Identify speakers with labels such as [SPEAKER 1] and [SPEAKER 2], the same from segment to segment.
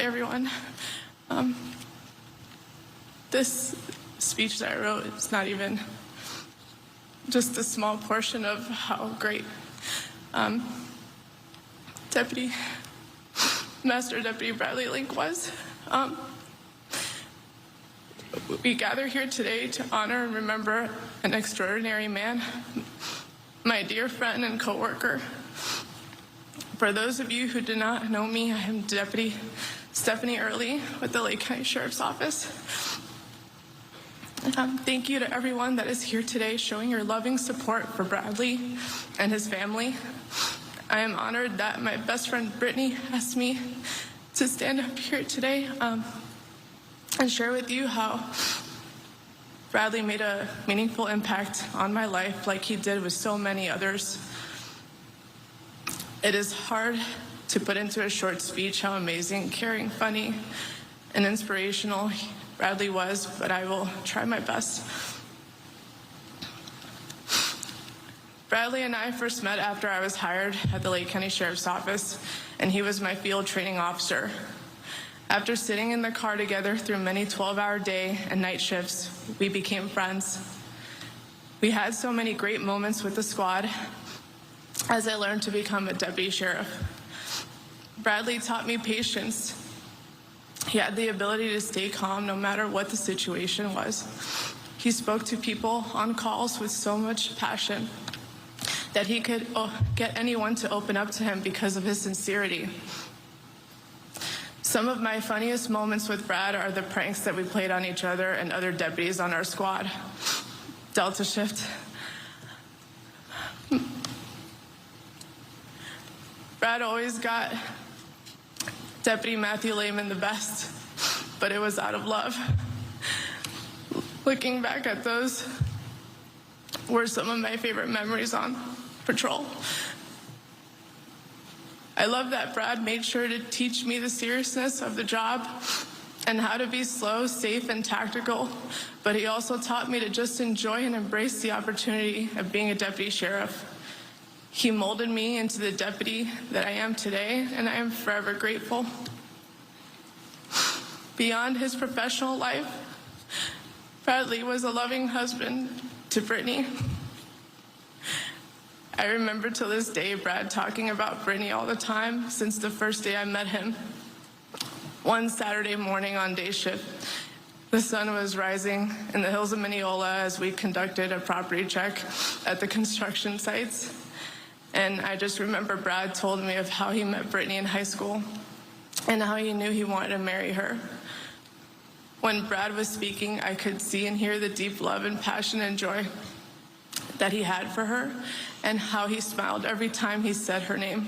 [SPEAKER 1] everyone. This speech that I wrote is not even just a small portion of how great Master Deputy Bradley Link was. We gather here today to honor and remember an extraordinary man, my dear friend and coworker. For those of you who do not know me, I am Deputy Stephanie Early with the Lake County Sheriff's Office. Thank you to everyone that is here today showing your loving support for Bradley and his family. I am honored that my best friend Brittany asked me to stand up here today and share with you how Bradley made a meaningful impact on my life like he did with so many others. It is hard to put into a short speech how amazing, caring, funny, and inspirational Bradley was, but I will try my best. Bradley and I first met after I was hired at the Lake County Sheriff's Office, and he was my field training officer. After sitting in the car together through many 12-hour day and night shifts, we became friends. We had so many great moments with the squad as I learned to become a deputy sheriff. Bradley taught me patience. He had the ability to stay calm no matter what the situation was. He spoke to people on calls with so much passion that he could get anyone to open up to him because of his sincerity. Some of my funniest moments with Brad are the pranks that we played on each other and other deputies on our squad. Delta shift. Brad always got Deputy Matthew Lehman the best, but it was out of love. Looking back at those were some of my favorite memories on patrol. I love that Brad made sure to teach me the seriousness of the job and how to be slow, safe, and tactical, but he also taught me to just enjoy and embrace the opportunity of being a deputy sheriff. He molded me into the deputy that I am today, and I am forever grateful. Beyond his professional life, Bradley was a loving husband to Brittany. I remember to this day Brad talking about Brittany all the time since the first day I met him. One Saturday morning on day shift, the sun was rising in the hills of Mineola as we conducted a property check at the construction sites. And I just remember Brad told me of how he met Brittany in high school and how he knew he wanted to marry her. When Brad was speaking, I could see and hear the deep love and passion and joy that he had for her and how he smiled every time he said her name.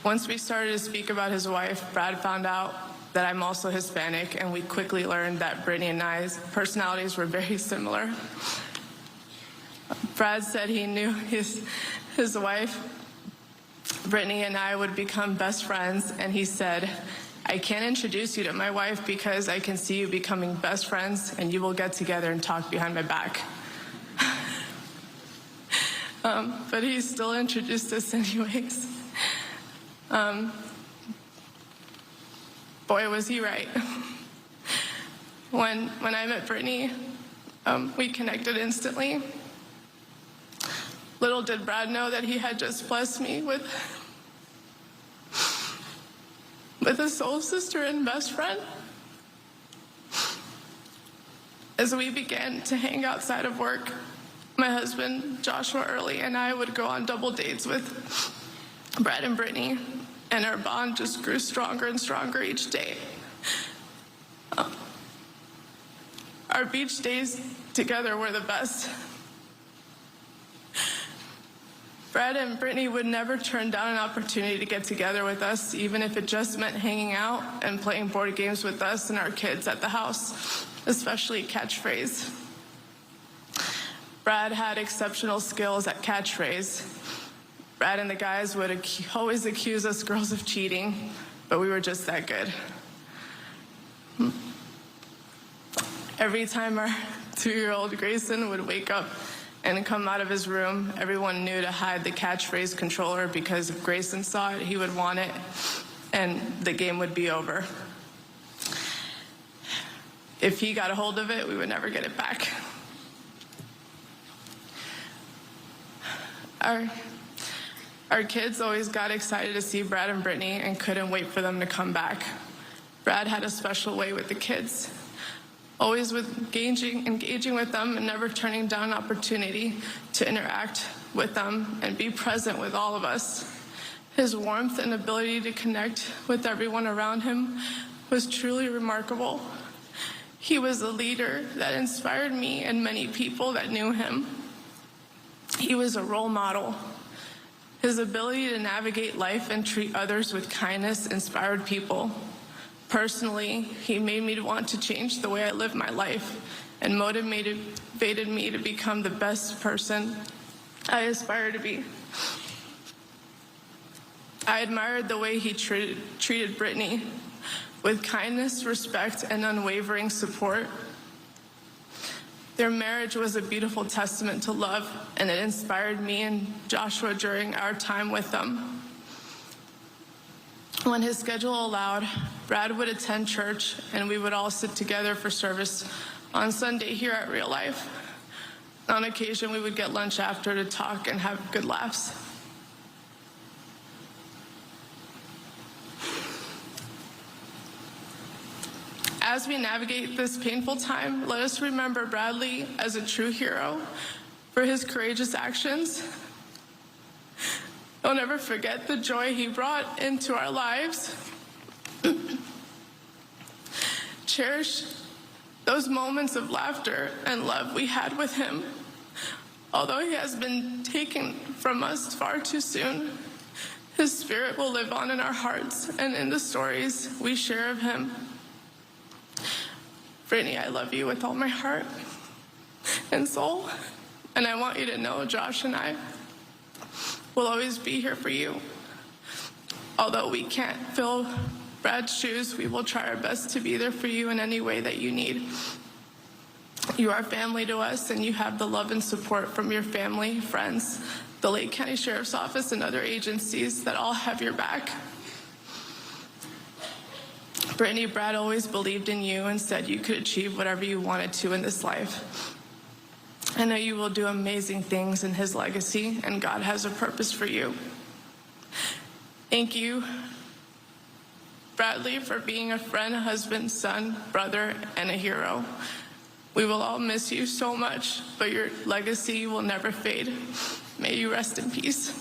[SPEAKER 1] Once we started to speak about his wife, Brad found out that I'm also Hispanic, and we quickly learned that Brittany and I's personalities were very similar. Brad said he knew his wife, Brittany, and I would become best friends, and he said, "I can't introduce you to my wife because I can see you becoming best friends and you will get together and talk behind my back." But he still introduced us anyways. Boy, was he right. When I met Brittany, we connected instantly. Little did Brad know that he had just blessed me with a soul sister and best friend. As we began to hang outside of work, my husband, Joshua Early, and I would go on double dates with Brad and Brittany, and our bond just grew stronger and stronger each day. Our beach days together were the best. Brad and Brittany would never turn down an opportunity to get together with us, even if it just meant hanging out and playing board games with us and our kids at the house, especially catchphrase. Brad had exceptional skills at catchphrase. Brad and the guys would always accuse us girls of cheating, but we were just that good. Every time our 2-year-old Grayson would wake up and come out of his room, everyone knew to hide the catchphrase controller because if Grayson saw it, he would want it. and the game would be over. If he got a hold of it, we would never get it back. Our kids always got excited to see Brad and Brittany and couldn't wait for them to come back. Brad had a special way with the kids, always engaging with them and never turning down an opportunity to interact with them and be present with all of us. His warmth and ability to connect with everyone around him was truly remarkable. He was a leader that inspired me and many people that knew him. He was a role model. His ability to navigate life and treat others with kindness inspired people. Personally, he made me want to change the way I live my life and motivated me to become the best person I aspire to be. I admired the way he treated Brittany with kindness, respect, and unwavering support. Their marriage was a beautiful testament to love, and it inspired me and Joshua during our time with them. When his schedule allowed, Brad would attend church, and we would all sit together for service on Sunday here at Real Life. On occasion, we would get lunch after to talk and have good laughs. As we navigate this painful time, let us remember Bradley as a true hero for his courageous actions. I'll never forget the joy he brought into our lives. Cherish those moments of laughter and love we had with him. Although he has been taken from us far too soon, his spirit will live on in our hearts and in the stories we share of him. Brittany, I love you with all my heart and soul, and I want you to know Josh and I will always be here for you. Although we can't fill Brad's shoes, we will try our best to be there for you in any way that you need. You are family to us, and you have the love and support from your family, friends, the Lake County Sheriff's Office, and other agencies that all have your back. Brittany, Brad always believed in you and said you could achieve whatever you wanted to in this life. I know you will do amazing things in his legacy, and God has a purpose for you. Thank you, Bradley, for being a friend, husband, son, brother, and a hero. We will all miss you so much, but your legacy will never fade. May you rest in peace.